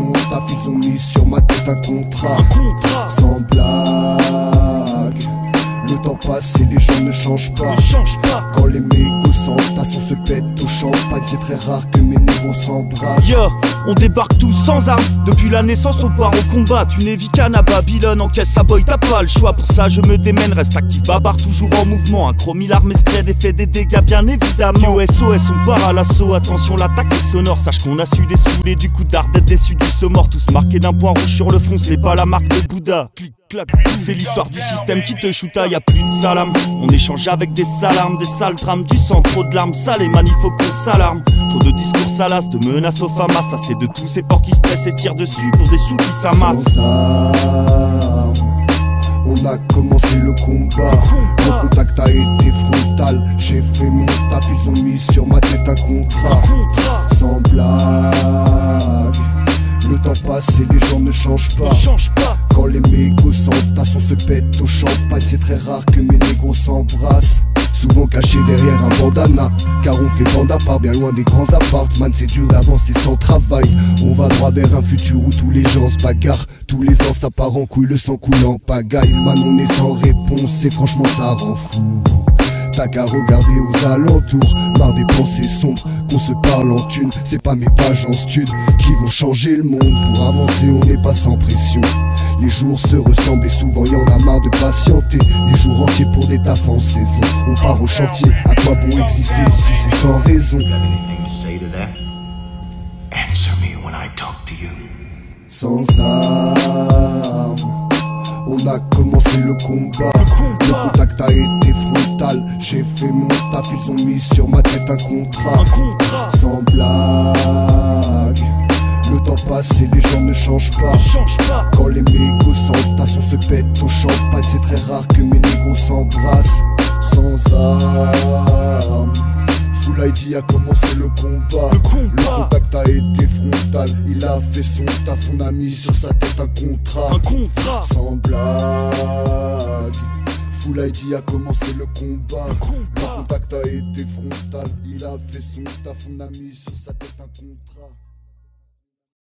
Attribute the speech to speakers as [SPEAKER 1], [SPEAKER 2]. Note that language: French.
[SPEAKER 1] mon taf, ils ont mis sur ma tête un contrat. Sans blague, le temps passe et les gens ne changent pas. Quand les mégots s'entassent, on se pète au champagne. C'est très rare que mes négros s'embrassent.
[SPEAKER 2] Yo, on débarque tous sans armes. Depuis la naissance on part au combat. Tu n'es vicane à Babylone, encaisse sa boy, t'as pas le choix. Pour ça je me démène, reste actif, babar toujours en mouvement. Un chromie l'arme esclade et fait des dégâts bien évidemment. Yo SOS on part à l'assaut, attention l'attaque est sonore. Sache qu'on a su dessouler du coup d'art, d'être déçu du saumort. Tous marqués d'un point rouge sur le front, c'est pas la marque de Bouddha. C'est l'histoire du système qui te shoota, y'a plus de salam. On échange avec des salarmes, des sales drames. Du sang, trop de larmes, sales et manif faut qu'on s'alarme. Trop de discours salaces, de menaces aux famas. Ça c'est de tous ces porcs qui stressent et se tirent dessus pour des sous qui s'amassent.
[SPEAKER 1] On a commencé le combat. Le contact a été frontal. J'ai fait mon taf, ils ont mis sur ma tête un contrat. Sans blague, le temps passe et les gens ne changent pas. Quand les mégots s'entassent, on se pète au champagne. C'est très rare que mes négros s'embrassent. Souvent cachés derrière un bandana, car on fait bande à part bien loin des grands apparts. Man c'est dur d'avancer sans travail. On va droit vers un futur où tous les gens se bagarrent. Tous les ans ça part en couille, le sang coule en pagaille. Man on est sans réponse et franchement ça rend fou. T'as qu'à regarder aux alentours, marre des pensées sombres, qu'on se parle en thunes. C'est pas mes pages en stud qui vont changer le monde. Pour avancer on n'est pas sans pression. Les jours se ressemblent et souvent y'en a marre de patienter. Les jours entiers pour des tafs en saison. On part au chantier, à quoi bon exister si c'est sans raison? Sans armes, on a commencé le combat. Le contact a été frontal. J'ai fait mon taf, ils ont mis sur ma tête un contrat. Sans blague, le temps passe et les gens ne changent pas. Quand les mégots s'entassent, on se pète au champagne. C'est très rare que mes négros s'embrassent. Sans armes, Full ID a commencé le combat. Le contact a été frontal. Il a fait son taf, on a mis sur sa tête un contrat. Sans blague, Full ID a commencé le combat. Le contact a été frontal. Il a fait son taf, on a mis sur sa tête un contrat.